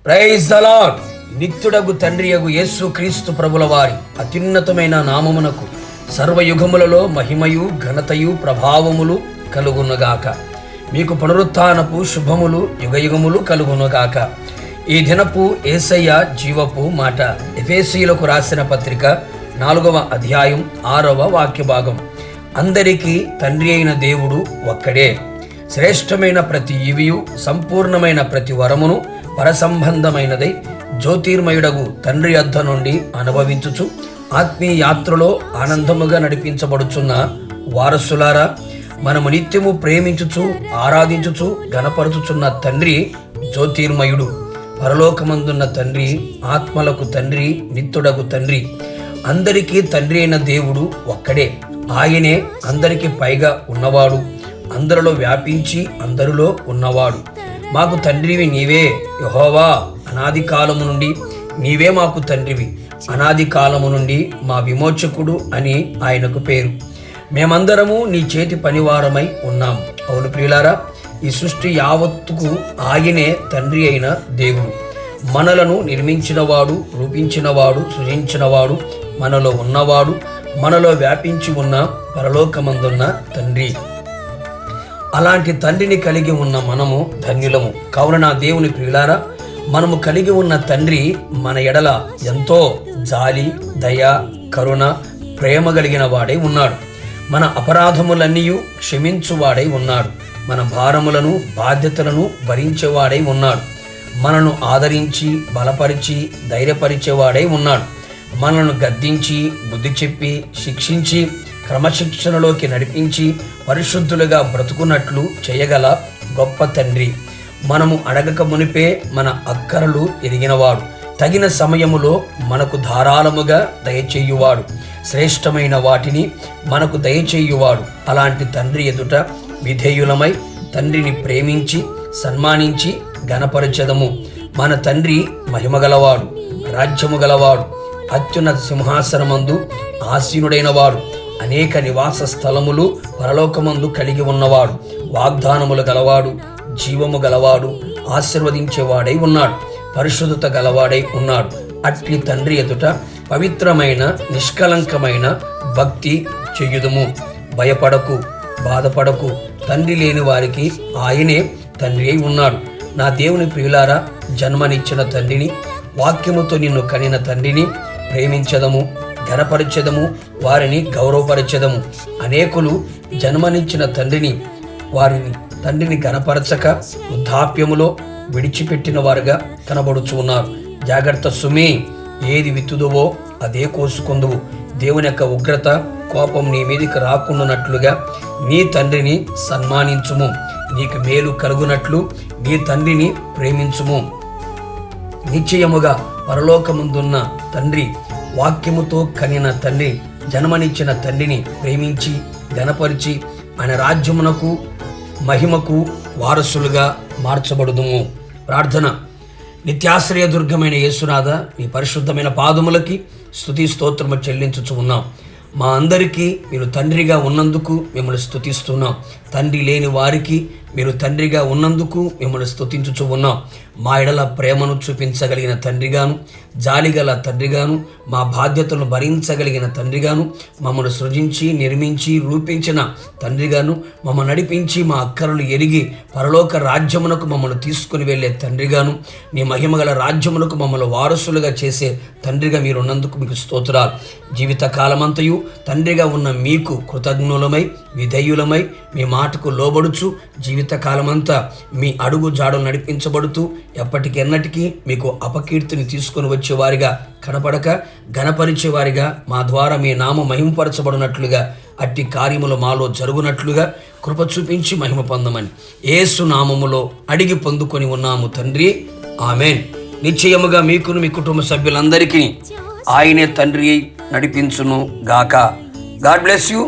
Praise the Lord. నిత్యుడగు తండ్రియగు యేసు క్రీస్తు ప్రభుల వారి అత్యున్నతమైన నామమునకు సర్వయుగములలో మహిమయు ఘనతయు ప్రభావములు కలుగునుగాక. మీకు పునరుత్థానపు శుభములు యుగయుగములు కలుగునుగాక. ఈ దినపు యేసయ్య జీవపు మాట. ఎఫెసీయులకు రాసిన పత్రిక 4వ అధ్యాయం 6వ వాక్య భాగం. అందరికీ తండ్రి అయిన దేవుడు ఒక్కడే. శ్రేష్టమైన ప్రతి ఈవియు సంపూర్ణమైన ప్రతి వరమును పరసంబంధమైనదై జ్యోతిర్మయుడగు తండ్రి యొద్ద నుండి అనుభవించుచు ఆత్మీయ యాత్రలో ఆనందముగా నడిపించబడుచున్న వారసులారా, మనము నిత్యము ప్రేమించుచు ఆరాధించుచు గణపరచుచున్న తండ్రి జ్యోతిర్మయుడు, పరలోకమందున్న తండ్రి, ఆత్మలకు తండ్రి, నిత్యుడగు తండ్రి. అందరికీ తండ్రి అయిన దేవుడు ఒక్కడే. ఆయనే అందరికి పైగా ఉన్నవాడు, అందరిలో వ్యాపించి అందరిలో ఉన్నవాడు. మాకు తండ్రివి నీవే యెహోవా, అనాది కాలము నుండి నీవే మాకు తండ్రివి, అనాది కాలము నుండి మా విమోచకుడు అని ఆయనకు పేరు. మేమందరము నీ చేతి పనివారమై ఉన్నాం. అవును ప్రియులారా, ఈ సృష్టి యావత్తుకు ఆయనే తండ్రి అయిన దేవుడు. మనలను నిర్మించినవాడు, రూపించినవాడు, సృజించినవాడు, మనలో ఉన్నవాడు, మనలో వ్యాపించి ఉన్న పరలోకమందున్న తండ్రి. అలాంటి తండ్రిని కలిగి ఉన్న మనము ధన్యులము. కావున నా దేవుని ప్రియులారా, మనము కలిగి ఉన్న తండ్రి మన ఎడల ఎంతో జాలి, దయ, కరుణ, ప్రేమ కలిగిన వాడై ఉన్నాడు. మన అపరాధములన్నీ క్షమించువాడై ఉన్నాడు. మన భారములను, బాధ్యతలను భరించేవాడై ఉన్నాడు. మనను ఆదరించి, బలపరిచి, ధైర్యపరిచేవాడై ఉన్నాడు. మనను గద్దించి, బుద్ధి చెప్పి, శిక్షించి, క్రమశిక్షణలోకి నడిపించి పరిశుద్ధులుగా బ్రతుకున్నట్లు చేయగల గొప్ప తండ్రి. మనము అడగక మునిపే మన అక్కరలు ఎరిగినవాడు. తగిన సమయములో మనకు ధారాళముగా దయచేయువాడు. శ్రేష్టమైన వాటిని మనకు దయచేయువాడు. అలాంటి తండ్రి ఎదుట విధేయులమై తండ్రిని ప్రేమించి సన్మానించి గణపరచెదము. మన తండ్రి మహిమగలవాడు, రాజ్యము గలవాడు, అత్యున్నత సింహాసనమందు ఆసీనుడైన వాడు, అనేక నివాస స్థలములు పరలోకమందు కలిగి ఉన్నవాడు, వాగ్దానములు గలవాడు, జీవము గలవాడు, ఆశీర్వదించేవాడై ఉన్నాడు, పరిశుద్ధత గలవాడై ఉన్నాడు. అట్టి తండ్రి ఎదుట పవిత్రమైన నిష్కలంకమైన భక్తి చెయ్యుదుము. భయపడకు, బాధపడకు. తండ్రి లేని వారికి ఆయనే తండ్రి అయి ఉన్నాడు. నా దేవుని ప్రియులారా, జన్మనిచ్చిన తండ్రిని, వాక్యముతో నిన్ను కనిన తండ్రిని ప్రేమించదము, ఘనపరచెదము, వారిని గౌరవపరచెదము. అనేకులు జన్మనిచ్చిన తండ్రిని ఘనపరచక వృద్ధాప్యములో విడిచిపెట్టిన వారుగా కనబడుచు ఉన్నారు. జాగ్రత్త సుమి, ఏది విత్తుదువో అదే కోసుకుందువు. దేవుని యొక్క ఉగ్రత, కోపం నీ మీదికి రాకుండానట్లుగా నీ తండ్రిని సన్మానించుము. నీకు మేలు కలుగునట్లు నీ తండ్రిని ప్రేమించుము. నిశ్చయముగా పరలోకముందున్న తండ్రి, వాక్యముతో కనిన తండ్రి, జన్మనిచ్చిన తండ్రిని ప్రేమించి ఘనపరిచి ఆయన రాజ్యమునకు మహిమకు వారసులుగా మార్చబడుదుము. ప్రార్థన. నిత్యాశ్రయ దుర్గమైన యేసునాథ, నీ పరిశుద్ధమైన పాదములకి స్తుతి స్తోత్రము చెల్లించుచు ఉన్నాం. మా అందరికీ మీరు తండ్రిగా ఉన్నందుకు మిమ్మల్ని స్తుతిస్తున్నాం. తండ్రి లేని వారికి మీరు తండ్రిగా ఉన్నందుకు మిమ్మల్ని స్తుతించుచు ఉన్నాం. మా ఎడల ప్రేమను చూపించగలిగిన తండ్రిగాను, జాలిగల తండ్రిగాను, మా బాధ్యతలను భరించగలిగిన తండ్రిగాను, మమ్మల్ని సృజించి నిర్మించి రూపించిన తండ్రిగాను, మమ్మల్ని నడిపించి మా అక్కరలు ఎరిగి పరలోక రాజ్యమునకు మమ్మల్ని తీసుకుని వెళ్ళే తండ్రిగాను, నీ మహిమగల రాజ్యమునకు మమ్మల్ని వారసులుగా చేసే తండ్రిగా మీరు ఉన్నందుకు మీకు స్తోత్రాలు. జీవిత కాలమంతయు తండ్రిగా ఉన్న మీకు కృతజ్ఞులమై విధేయులమై మీ మాటకు లోబడుచు జీవితకాలమంతా మీ అడుగు జాడలు నడిపించబడుతూ ఎప్పటికెన్నటికీ మీకు అపకీర్తిని తీసుకొని వచ్చేవారిగా కనపడక ఘనపరిచేవారిగా మా ద్వారా మీ నామ మహిమపరచబడినట్లుగా అట్టి కార్యములు మాలో జరుగునట్లుగా కృప చూపించి మహిమ పొందమని యేసు నామములో అడిగి పొందుకొని ఉన్నాము తండ్రి, ఆమెన్. నిశ్చయముగా మీకును మీ కుటుంబ సభ్యులందరికీ ఆయనే తండ్రి నడిపించును గాక. God bless you.